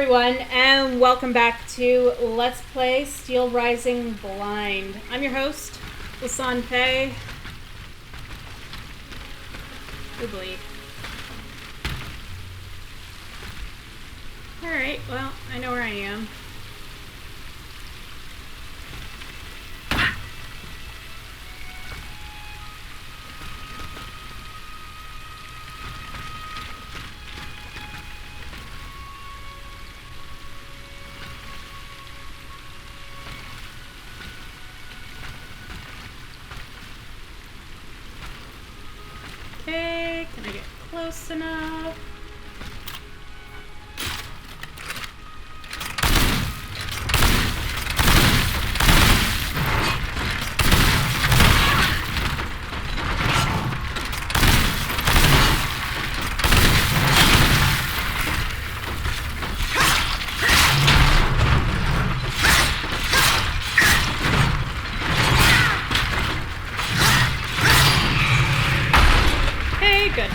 everyone, and welcome back to Let's Play Steelrising Blind. I'm your host, Lasan Pei. Oogly. Alright, well, I know where I am. Okay, can I get close enough? Good.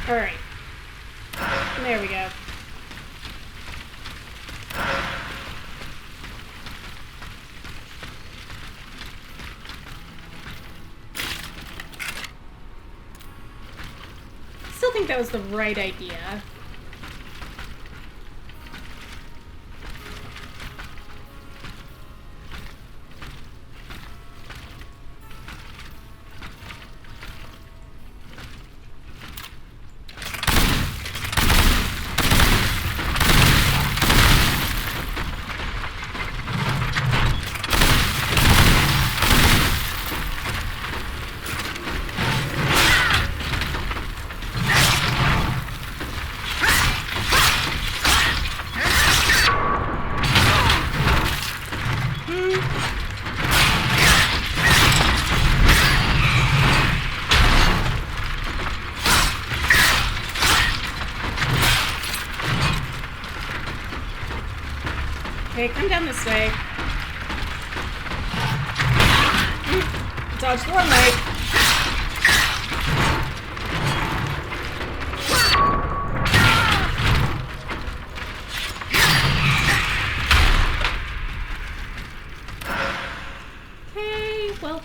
All right. There we go. I think that was the right idea. Okay, come down this way. Dodge the one leg. Okay, well,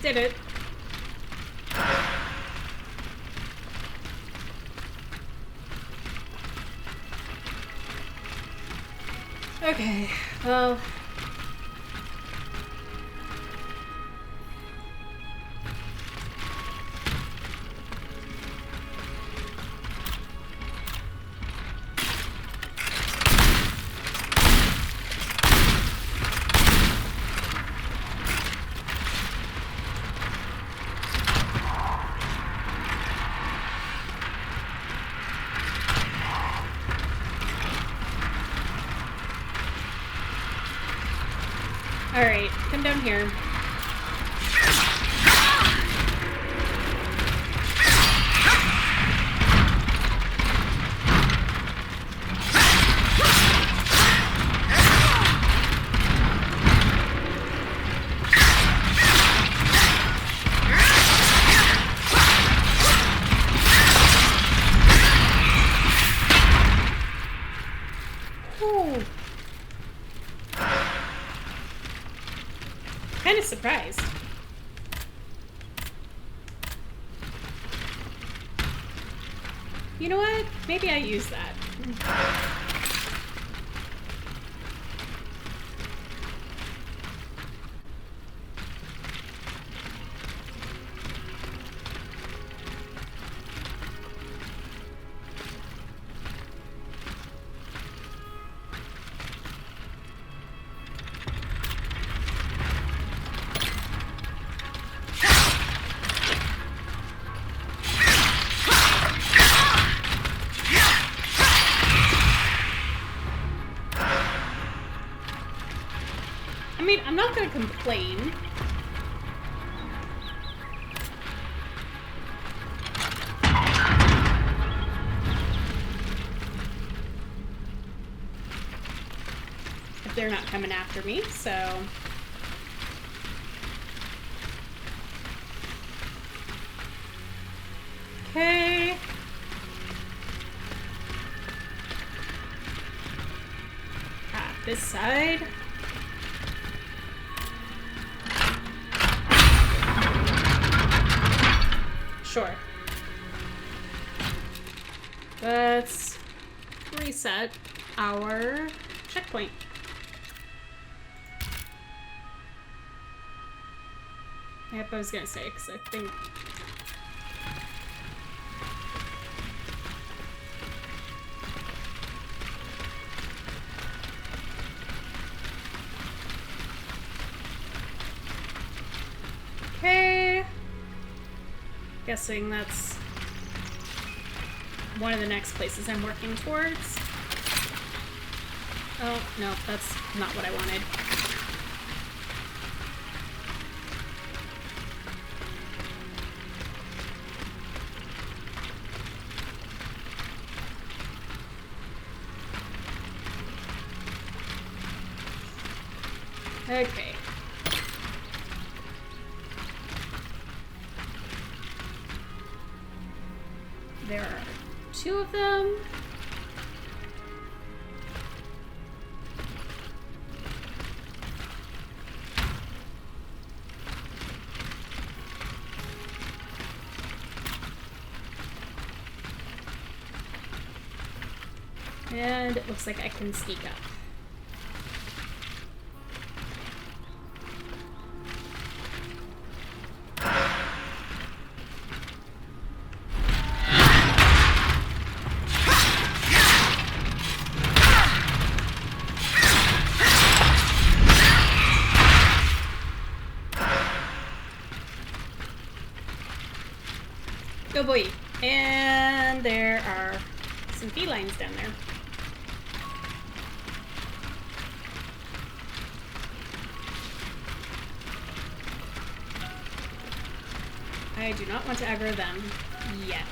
did it. Okay, well... Alright, come down here. Kind of surprised. You know what? Maybe I use that. I mean, I'm not gonna complain. they're not coming after me, so... Okay. This side. Sure. Let's reset our checkpoint. Yep, I was gonna say, because I think... Okay. Guessing that's one of the next places I'm working towards. Oh, no, that's not what I wanted. Okay. There are 2 of them. And it looks like I can sneak up. Oh boy. And there are some felines down there. I do not want to aggro them yet.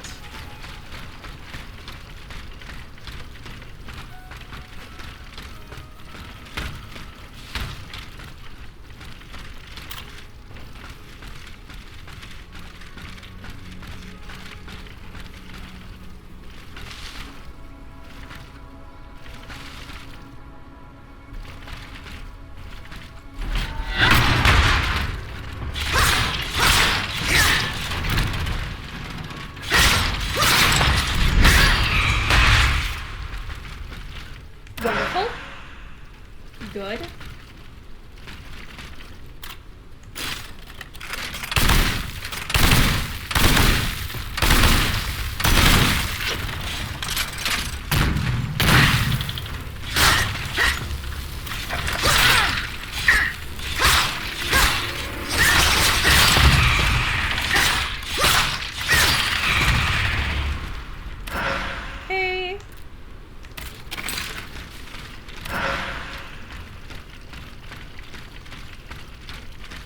Wonderful. Good.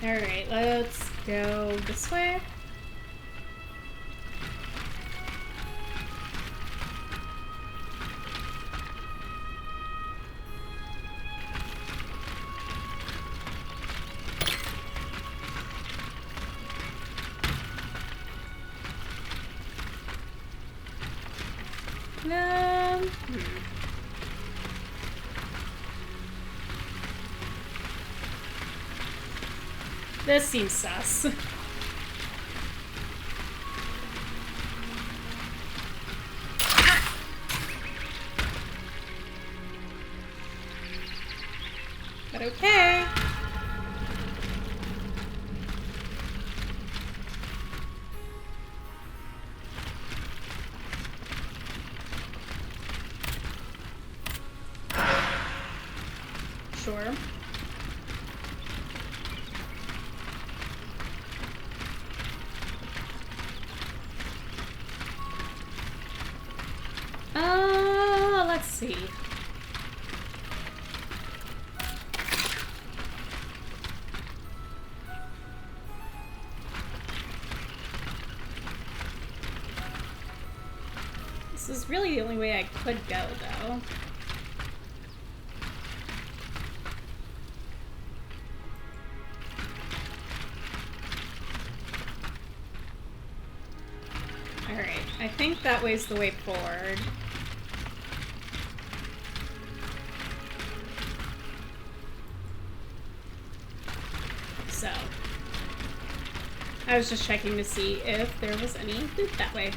Alright, let's go this way. This seems sus. But okay. Sure. Let's see. This is really the only way I could go, though. I think that way's the way forward. So, I was just checking to see if there was any loot that way.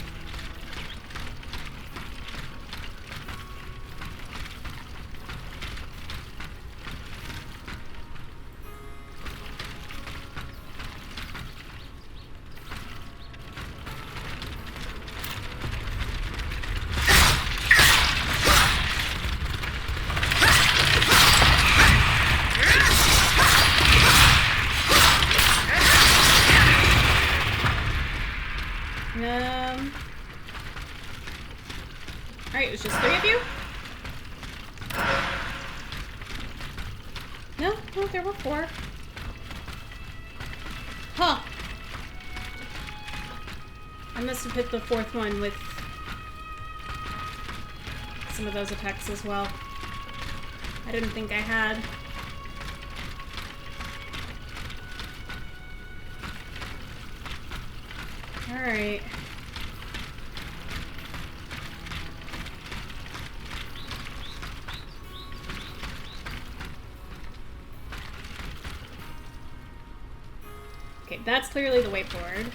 Alright, it was just 3 of you? No, there were 4. Huh. I must have hit the 4th one with some of those attacks as well. I didn't think I had. Alright. Okay, that's clearly the way forward.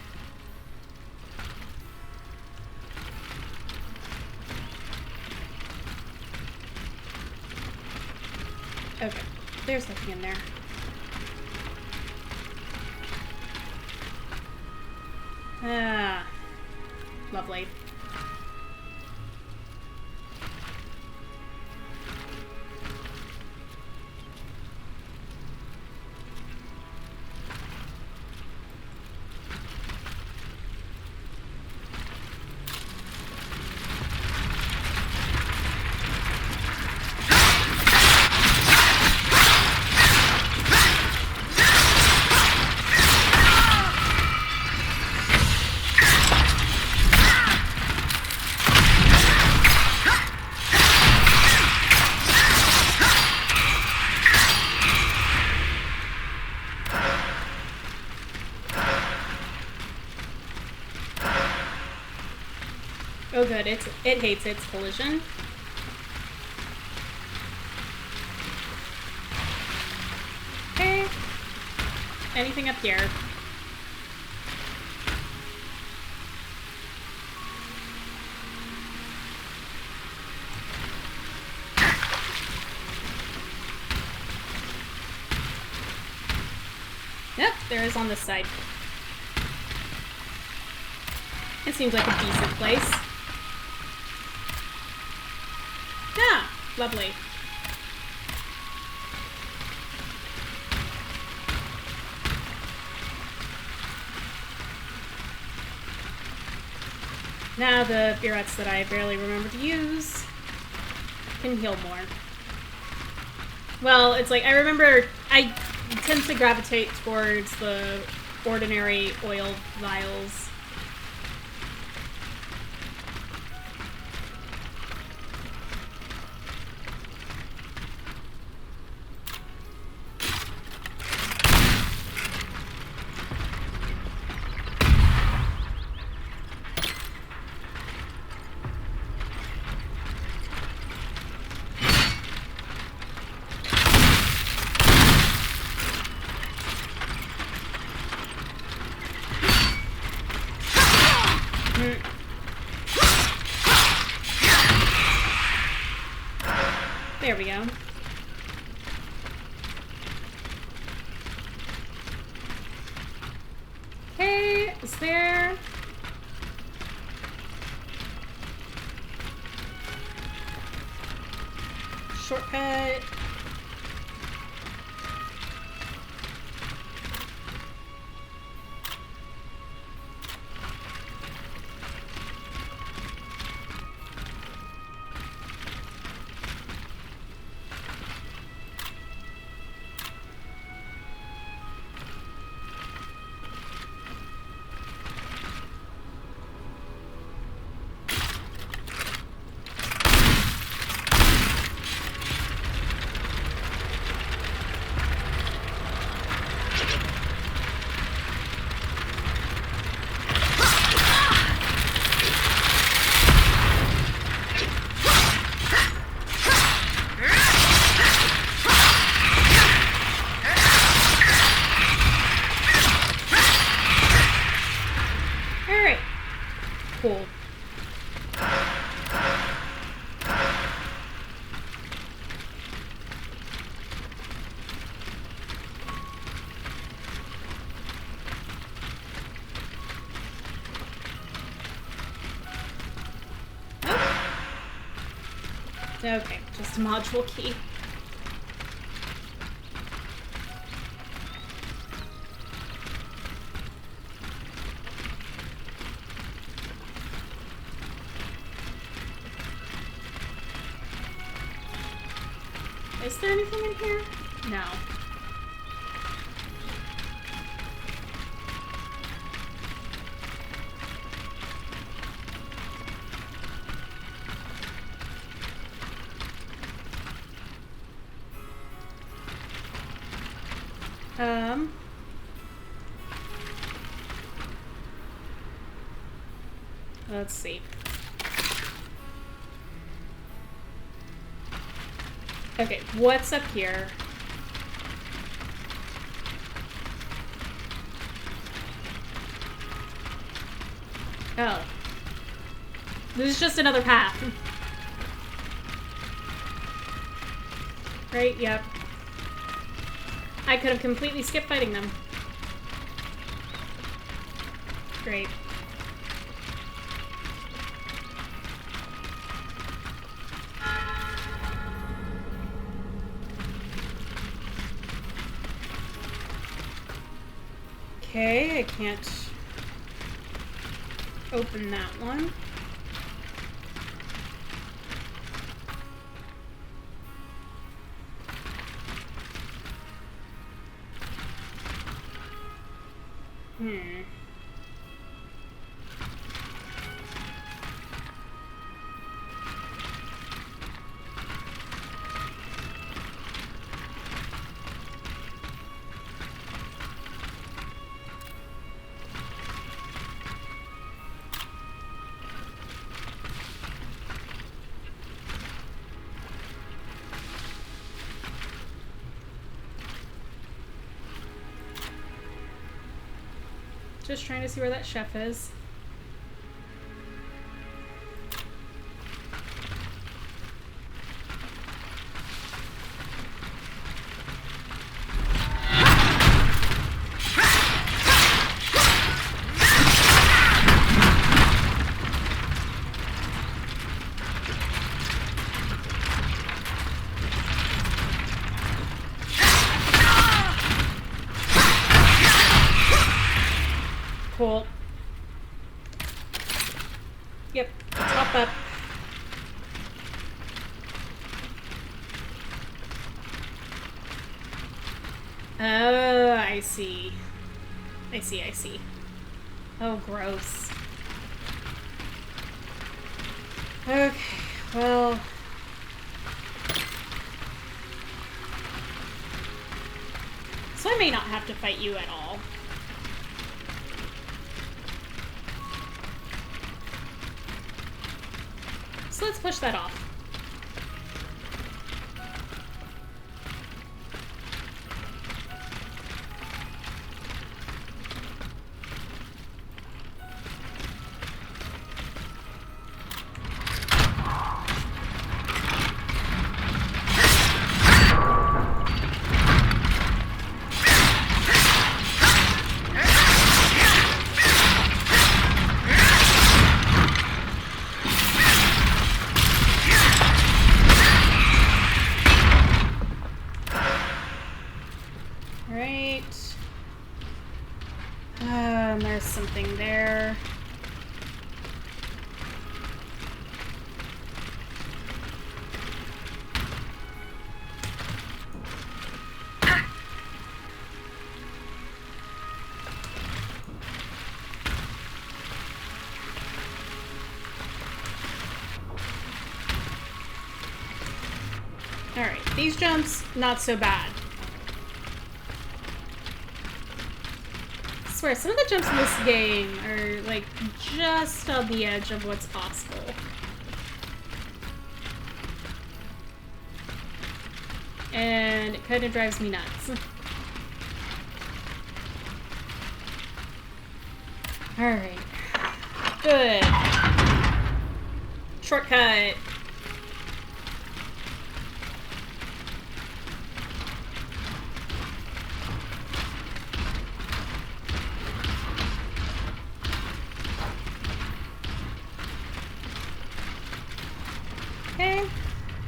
Okay, there's nothing in there. Ah, lovely. Oh good, it hates its collision. Okay. Anything up here? Yep, there is on this side. It seems like a decent place. Yeah, lovely. Now the burettes that I barely remember to use can heal more. Well, it's like, I remember I tend to gravitate towards the ordinary oil vials. There we go. Okay, is there... shortcut? Okay, just a module key. Is there anything in here? No. Let's see. Okay, what's up here? Oh. This is just another path. Right, yep. I could have completely skipped fighting them. Great. Okay, I can't open that one. Just trying to see where that chef is. Cool. Yep, top up. Oh, I see. I see. Oh, gross. Okay, well... So I may not have to fight you at all. So let's push that off. There's something there. Alright, these jumps, not so bad. I swear, some of the jumps in this game are, like, just on the edge of what's possible. And it kind of drives me nuts. Alright. Good. Shortcut.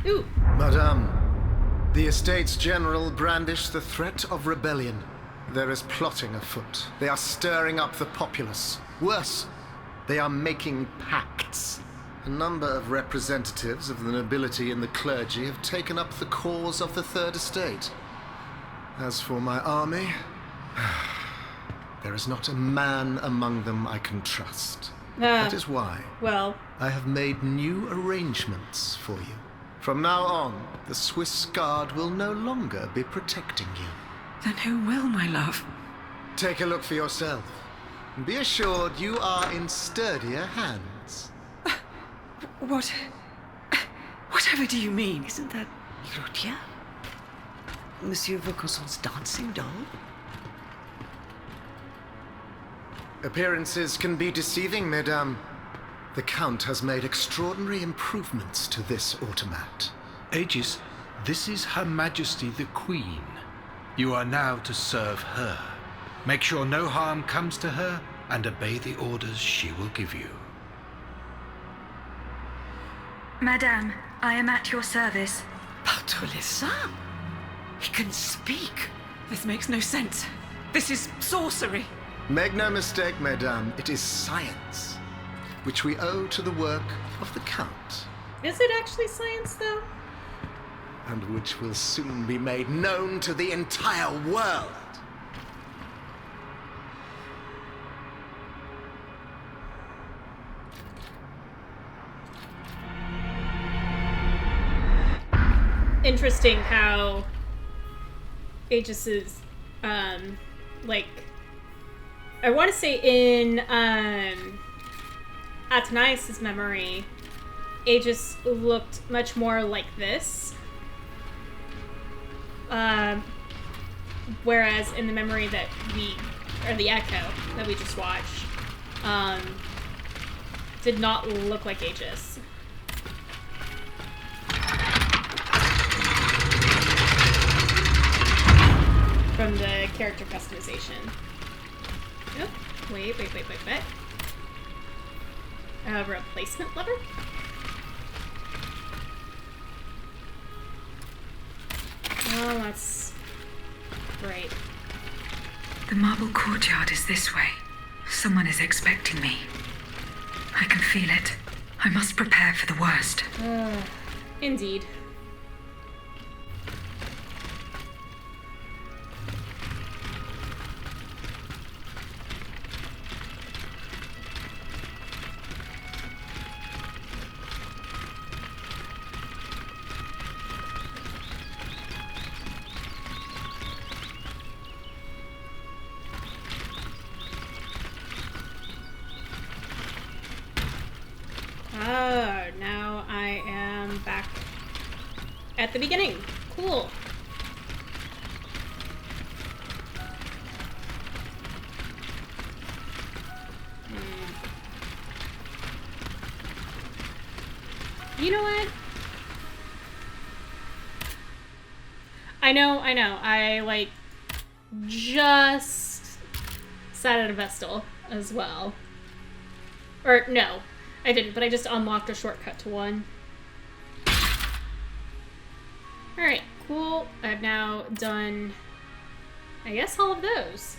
Ooh. Madame, the Estates General brandish the threat of rebellion. There is plotting afoot. They are stirring up the populace. Worse, they are making pacts. A number of representatives of the nobility and the clergy have taken up the cause of the Third Estate. As for my army, there is not a man among them I can trust. That is why I have made new arrangements for you. From now on, the Swiss Guard will no longer be protecting you. Then who will, my love? Take a look for yourself. And be assured you are in sturdier hands. Whatever do you mean? Isn't that Claudia? Monsieur Vaucanson's dancing doll? Appearances can be deceiving, mesdames. The Count has made extraordinary improvements to this automat. Aegis, this is Her Majesty the Queen. You are now to serve her. Make sure no harm comes to her and obey the orders she will give you. Madame, I am at your service. Pardon les sang. He can speak. This makes no sense. This is sorcery. Make no mistake, mesdames, it is science, which we owe to the work of the Count. Is it actually science, though? And which will soon be made known to the entire world. Interesting how Aegis's, I want to say in, Athenais' memory, Aegis looked much more like this. Whereas in the memory that the echo that we just watched, did not look like Aegis. From the character customization. Oh, wait. Replacement lever? Oh, that's great. The marble courtyard is this way. Someone is expecting me. I can feel it. I must prepare for the worst. Indeed. Now I am back at the beginning. Cool. You know what? I know. I, just sat at a Vestal as well. Or, no. I didn't, but I just unlocked a shortcut to one. Alright, cool. I've now done, I guess, all of those.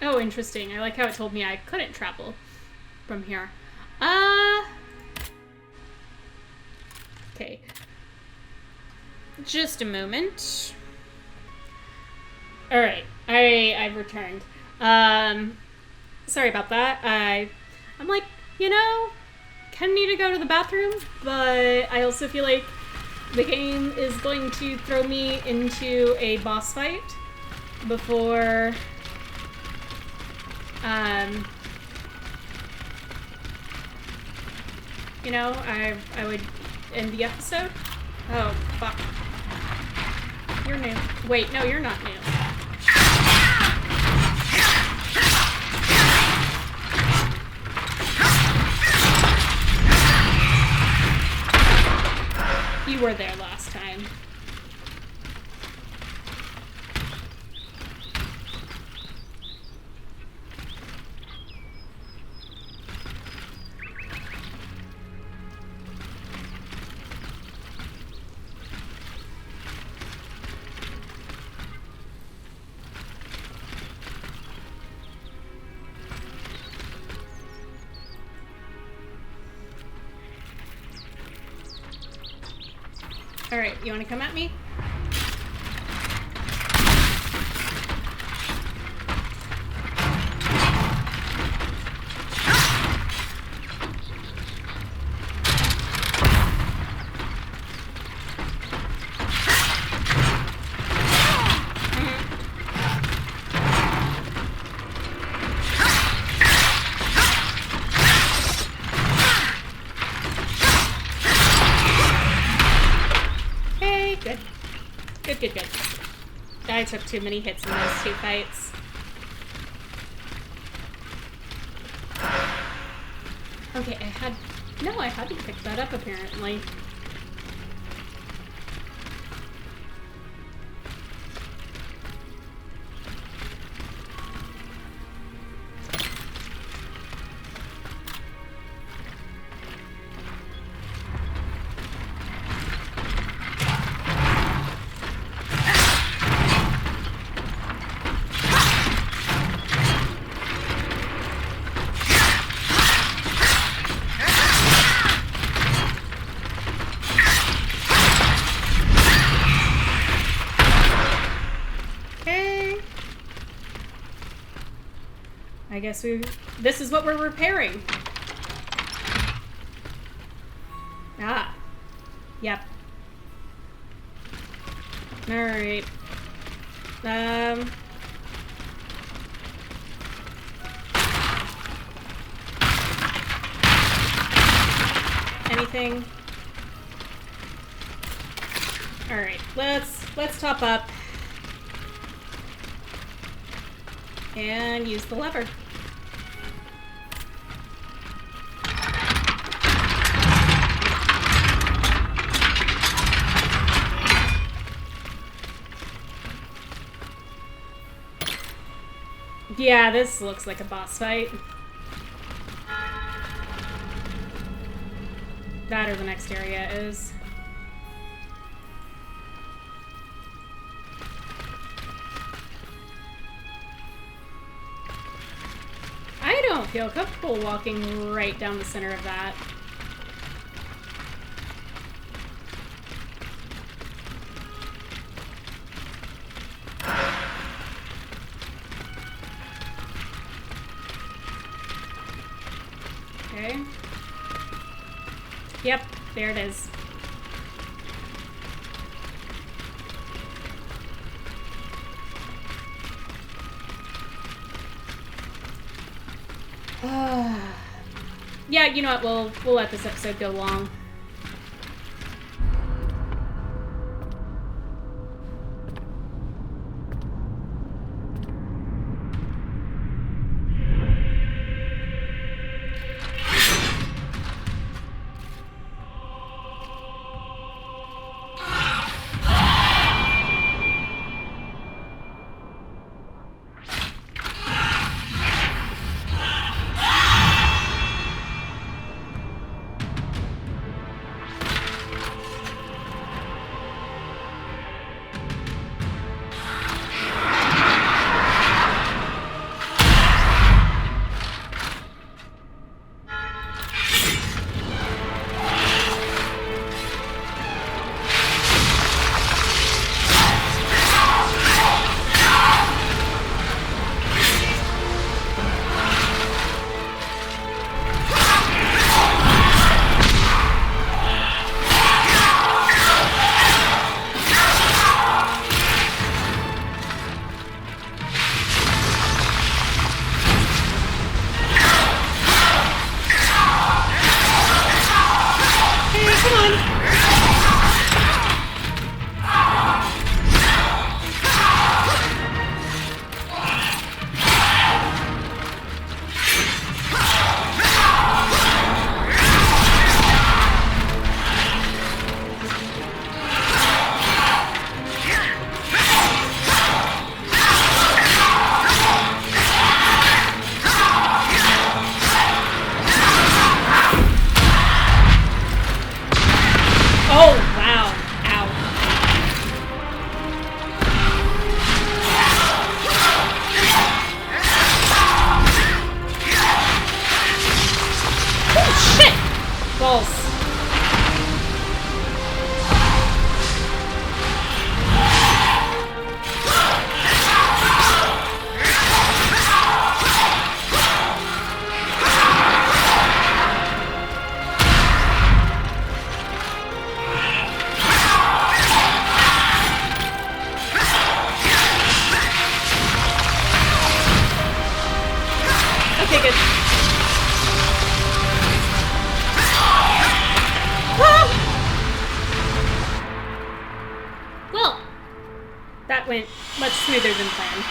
Oh, interesting. I like how it told me I couldn't travel from here. Okay. Just a moment. Alright, I've returned. Sorry about that. I'm like, kind of need to go to the bathroom, but I also feel like the game is going to throw me into a boss fight before, I would end the episode. Oh, fuck. You're new. Wait, no, you're not new. You were there last time. Alright, you wanna come at me? Good. I took too many hits in those two fights. Okay, I hadn't picked that up apparently. I guess this is what we're repairing. Ah. Yep. Alright. Anything? Alright, let's top up. And use the lever. Yeah, this looks like a boss fight. That or the next area is. I don't feel comfortable walking right down the center of that. Okay. Yep, there it is. Yeah, you know what? We'll let this episode go long. Okay, good. Ah! Well, that went much smoother than planned.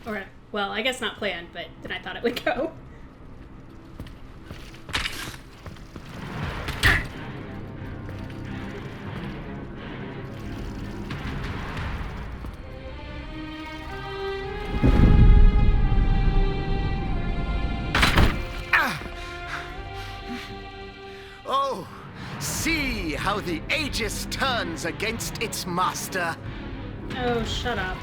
Or, well, I guess not planned, but then I thought it would go. Oh, see how the Aegis turns against its master. Oh, shut up.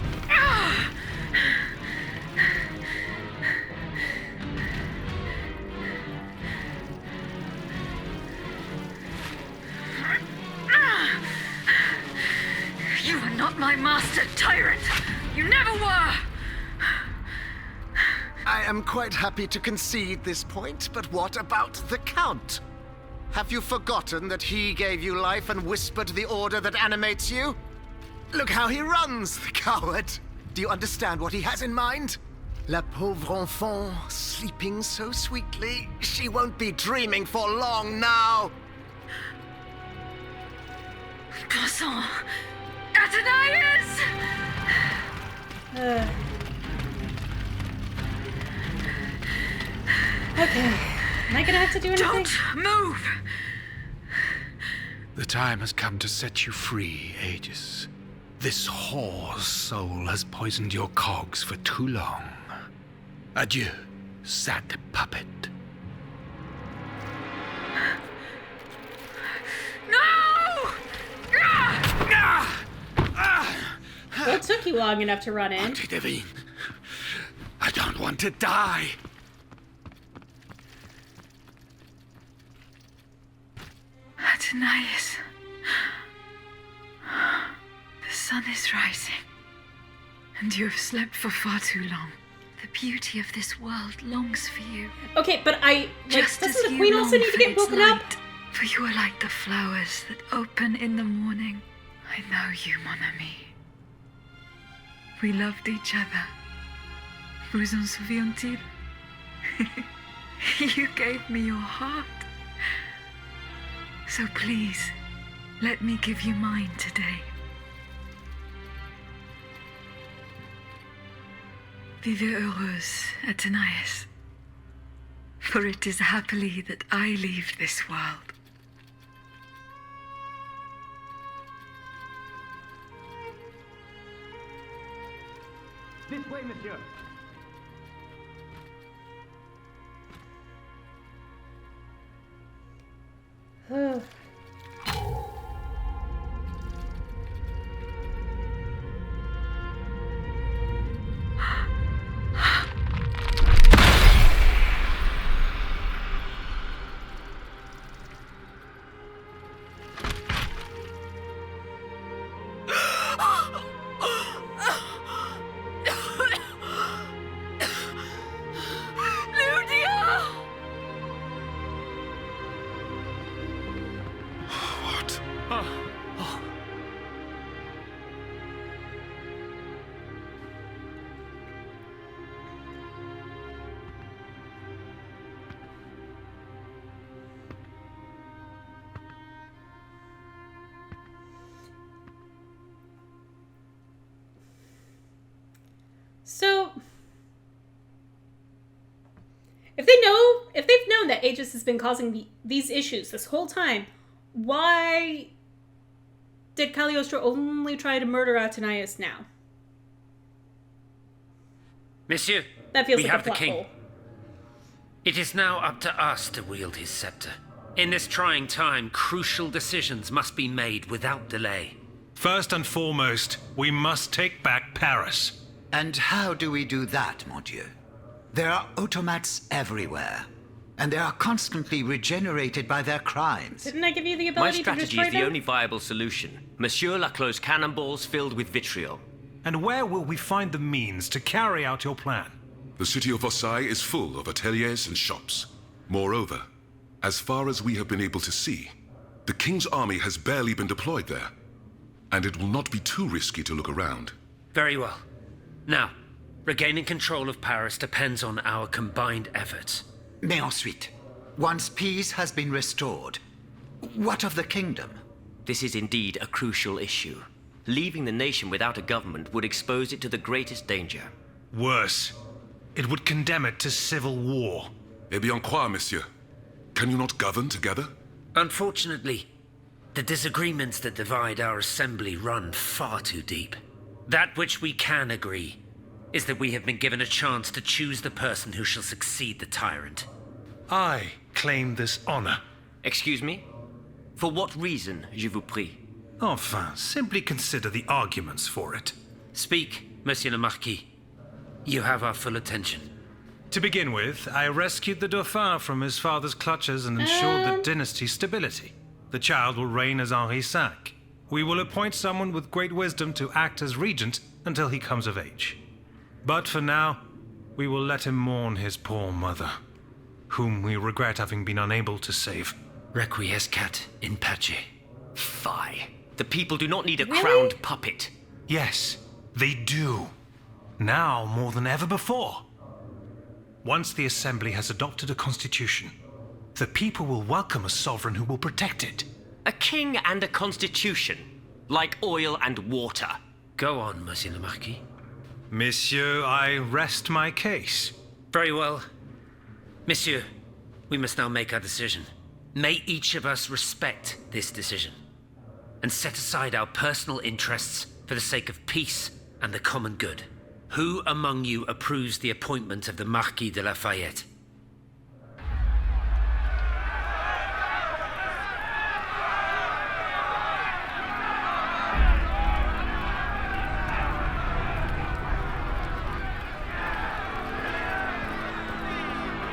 You are not my master, tyrant! You never were! I am quite happy to concede this point, but what about the Count? Have you forgotten that he gave you life and whispered the order that animates you? Look how he runs, the coward! Do you understand what he has in mind? La pauvre enfant, sleeping so sweetly, she won't be dreaming for long now! Croissant! Athenais! Okay. Am I gonna have to do anything? Don't move! The time has come to set you free, Aegis. This whore's soul has poisoned your cogs for too long. Adieu, sad puppet. No! Well, it took you long enough to run in. Auntie Devine, I don't want to die. Athenais. The sun is rising. And you have slept for far too long. The beauty of this world longs for you. Okay, but Just doesn't as the you queen also long need to for get its woken up? light. For you are like the flowers that open in the morning. I know you, mon ami. We loved each other. Vous en souvient-il? You gave me your heart. So please, let me give you mine today. Vivez heureuse, Athenais. For it is happily that I leave this world. This way, monsieur. So, if they've known that Aegis has been causing these issues this whole time, why did Cagliostro only try to murder Athenais now? Monsieur, That feels we like have a the plot king. hole. It is now up to us to wield his scepter. In this trying time, crucial decisions must be made without delay. First and foremost, we must take back Paris. And how do we do that, mon Dieu? There are automats everywhere, and they are constantly regenerated by their crimes. Didn't I give you the My ability to strategy destroy is the them? only viable solution. Monsieur Laclos cannonballs filled with vitriol. And where will we find the means to carry out your plan? The city of Versailles is full of ateliers and shops. Moreover, as far as we have been able to see, the king's army has barely been deployed there. and it will not be too risky to look around. Very well. Now, regaining control of Paris depends on our combined efforts. Mais ensuite, once peace has been restored, what of the kingdom? This is indeed a crucial issue. Leaving the nation without a government would expose it to the greatest danger. Worse, it would condemn it to civil war. Eh bien quoi, monsieur? Can you not govern together? Unfortunately, the disagreements that divide our assembly run far too deep. That which we can agree is that we have been given a chance to choose the person who shall succeed the tyrant. I claim this honor. Excuse me? For what reason, je vous prie? Enfin, simply consider the arguments for it. Speak, Monsieur le Marquis. You have our full attention. To begin with, I rescued the Dauphin from his father's clutches and ensured the dynasty's stability. The child will reign as Henri V. We will appoint someone with great wisdom to act as regent until he comes of age. But for now, we will let him mourn his poor mother, whom we regret having been unable to save. Requiescat in pace. Fie. The people do not need a crowned puppet. Yes, they do. Now more than ever before. Once the Assembly has adopted a constitution, the people will welcome a sovereign who will protect it. A king and a constitution, like oil and water. Go on, Monsieur le Marquis. Monsieur, I rest my case. Very well. Monsieur, we must now make our decision. May each of us respect this decision and set aside our personal interests for the sake of peace and the common good. Who among you approves the appointment of the Marquis de Lafayette?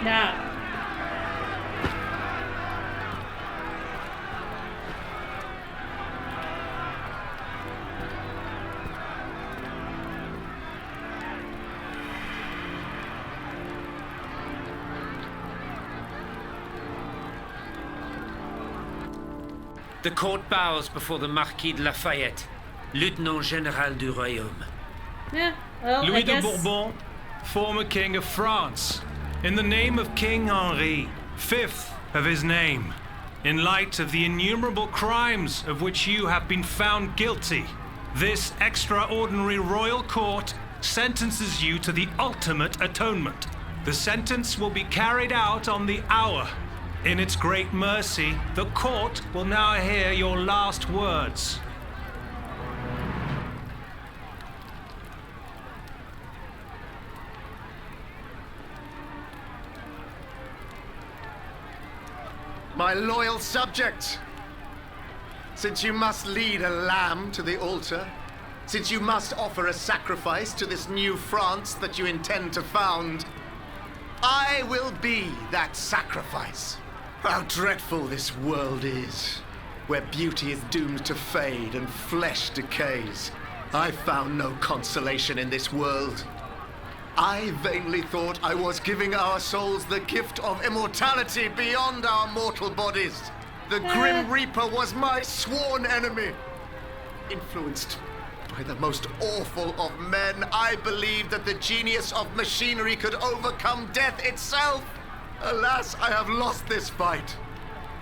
Nah. The court bows before the Marquis de Lafayette, Lieutenant Général du Royaume. Yeah, well, Louis I guess... de Bourbon, former King of France, in the name of King Henri, fifth of his name, in light of the innumerable crimes of which you have been found guilty, this extraordinary royal court sentences you to the ultimate atonement. The sentence will be carried out on the hour. In its great mercy, the court will now hear your last words. My loyal subject, since you must lead a lamb to the altar, since you must offer a sacrifice to this new France that you intend to found, I will be that sacrifice. How dreadful this world is, where beauty is doomed to fade and flesh decays. I found no consolation in this world. I vainly thought I was giving our souls the gift of immortality beyond our mortal bodies. The Grim Reaper was my sworn enemy. Influenced by the most awful of men, I believed that the genius of machinery could overcome death itself. Alas, I have lost this fight,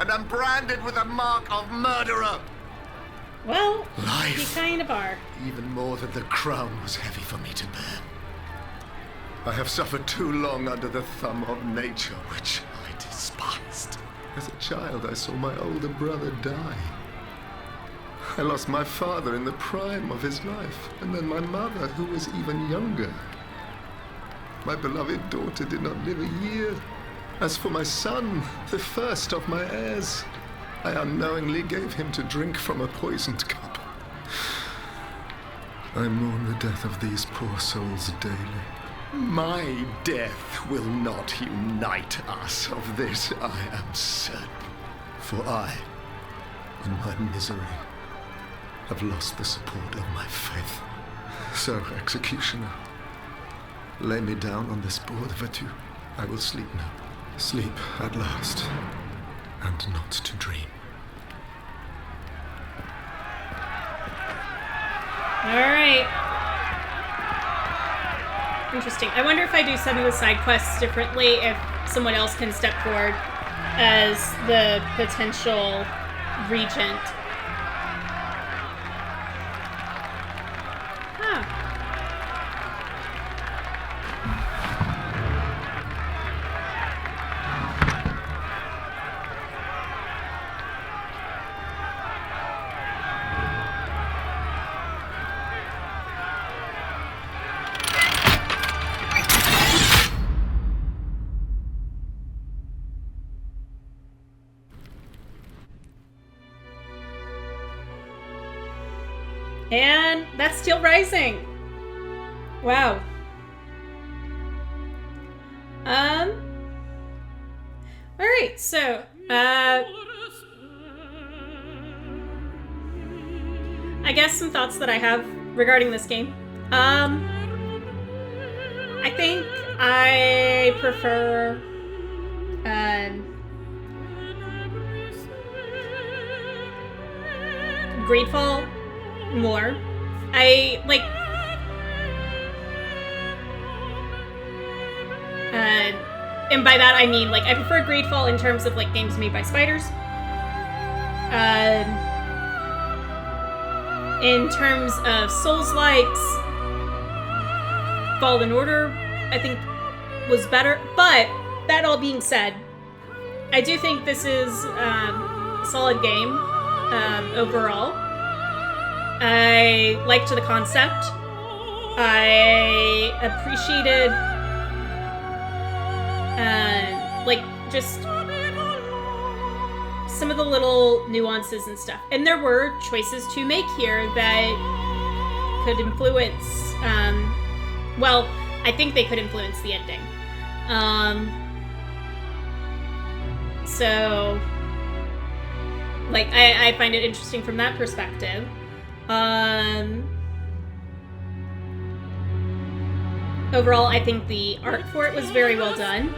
and am branded with the mark of murderer. Well, Life, you kind of are. even more than the crown, was heavy for me to bear. I have suffered too long under the thumb of nature, which I despised. As a child, I saw my older brother die. I lost my father in the prime of his life, and then my mother, who was even younger. My beloved daughter did not live a year. As for my son, the first of my heirs, I unknowingly gave him to drink from a poisoned cup. I mourn the death of these poor souls daily. My death will not unite us, of this I am certain. For I, in my misery, have lost the support of my faith. So, executioner, lay me down on this board, Vertu. I will sleep now. Sleep at last, and not to dream. Alright. Interesting. I wonder if I do some of the side quests differently, if someone else can step forward as the potential regent. Huh. And that's Steelrising. Wow. Alright, so, I guess some thoughts that I have regarding this game. I think I prefer, Greedfall more. I like and by that I mean like I prefer Greedfall in terms of like games made by spiders. In terms of Souls-likes, Fallen Order I think was better, but that all being said, I do think this is a solid game overall. I liked the concept. I appreciated, like, just some of the little nuances and stuff. And there were choices to make here that could influence, well, I think they could influence the ending. So, like, I find it interesting from that perspective. Overall, I think the art for it was very well done.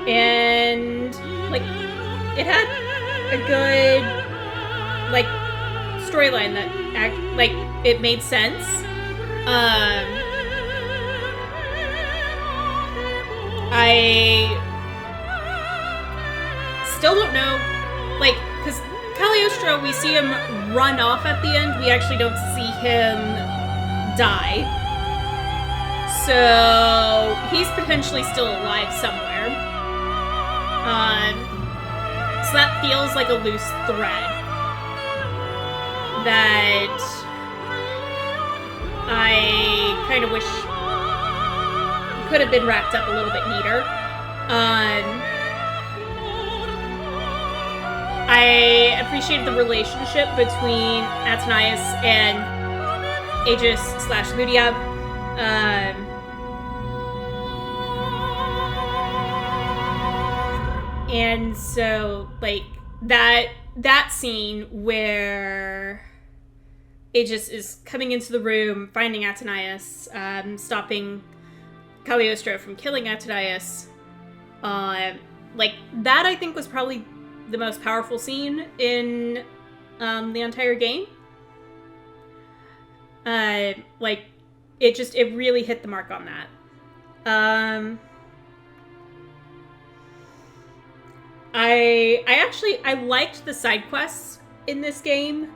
And, like, it had a good, like, storyline that, like, it made sense. I still don't know, like, because Cagliostro, we see him run off at the end. We actually don't see him die. So he's potentially still alive somewhere. So that feels like a loose thread that I kind of wish could have been wrapped up a little bit neater. I appreciated the relationship between Atanias and Aegis / Ludia. And so, like, that scene where Aegis is coming into the room, finding Atanias, stopping Cagliostro from killing Atanias, like, that I think was probably the most powerful scene in the entire game. Like, it really hit the mark on that. I liked the side quests in this game.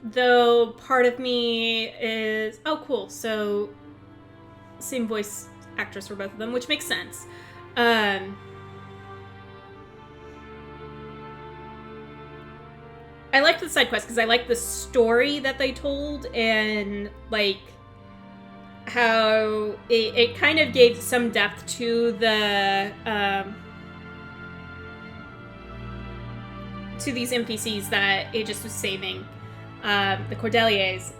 Though part of me is, oh cool, so same voice actress for both of them, which makes sense. I liked the side quests because I liked the story that they told, and like how it kind of gave some depth to the to these NPCs that Aegis was saving, the Cordeliers,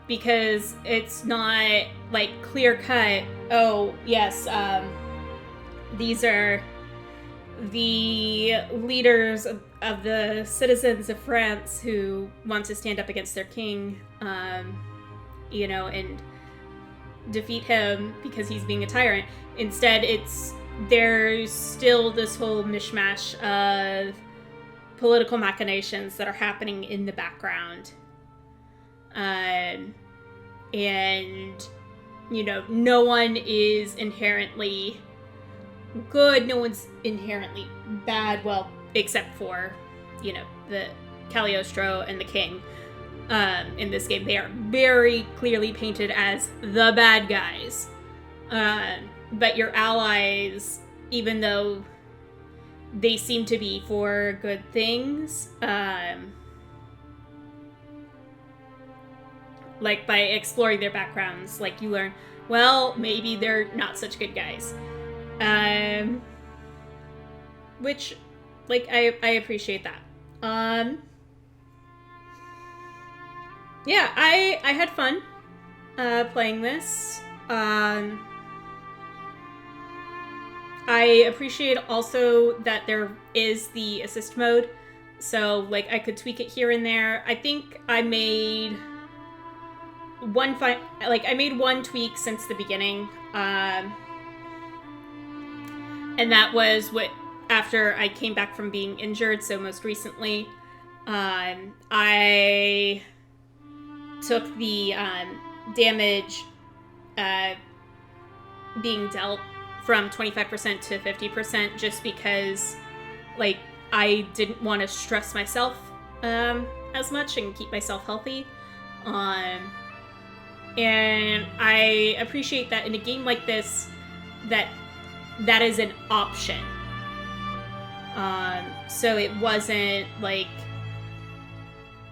because it's not like clear cut. Oh yes, these are the leaders of the citizens of France who want to stand up against their king, you know, and defeat him because he's being a tyrant. Instead, it's there's still this whole mishmash of political machinations that are happening in the background. And, you know, no one is inherently good, no one's inherently bad, well, except for, you know, the Cagliostro and the king. In this game, they are very clearly painted as the bad guys. But your allies, even though they seem to be for good things, like by exploring their backgrounds, like you learn, well, maybe they're not such good guys. Which, like, I appreciate that. Yeah, I had fun playing this. I appreciate also that there is the assist mode, so like I could tweak it here and there. I think I made one tweak since the beginning, and that was after I came back from being injured. So most recently, I took the damage being dealt from 25% to 50%, just because, like, I didn't want to stress myself as much and keep myself healthy. And I appreciate that in a game like this, that is an option. So it wasn't like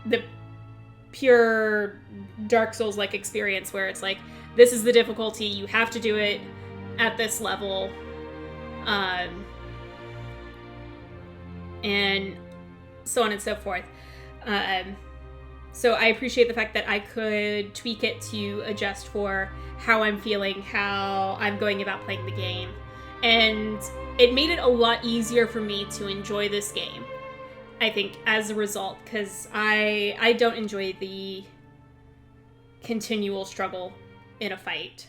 the pure Dark Souls-like experience where it's like, this is the difficulty, you have to do it at this level, and so on and so forth. So I appreciate the fact that I could tweak it to adjust for how I'm feeling, how I'm going about playing the game, and it made it a lot easier for me to enjoy this game, I think, as a result, because I don't enjoy the continual struggle in a fight.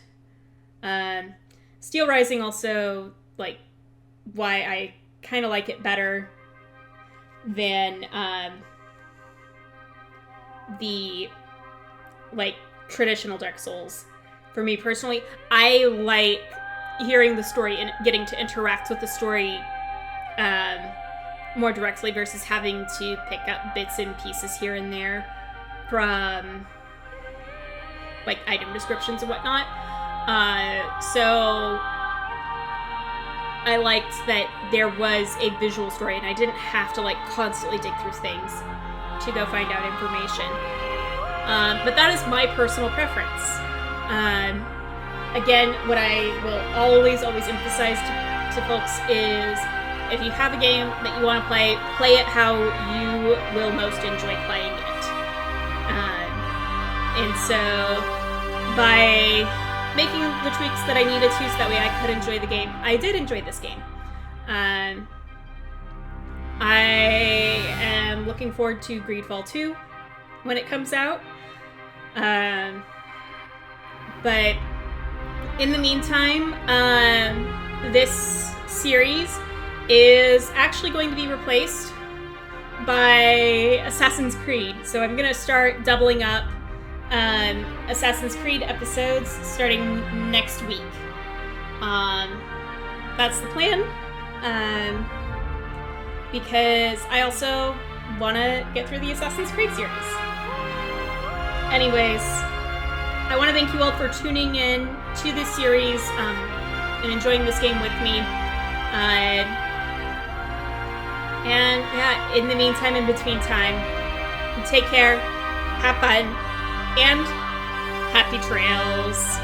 Steelrising also, like, why I kind of like it better than the, like, traditional Dark Souls. For me personally, I like hearing the story and getting to interact with the story more directly versus having to pick up bits and pieces here and there from, like, item descriptions and whatnot. So I liked that there was a visual story and I didn't have to, like, constantly dig through things to go find out information. But that is my personal preference. Again, what I will always emphasize to folks is, if you have a game that you want to play it how you will most enjoy playing it. And so, by making the tweaks that I needed to so that way I could enjoy the game, I did enjoy this game. I am looking forward to Greedfall 2 when it comes out. But in the meantime, this series is actually going to be replaced by Assassin's Creed. So I'm going to start doubling up Assassin's Creed episodes starting next week. That's the plan. Because I also want to get through the Assassin's Creed series. Anyways, I want to thank you all for tuning in to this series and enjoying this game with me. And yeah, in the meantime, in between time, take care, have fun, and happy trails.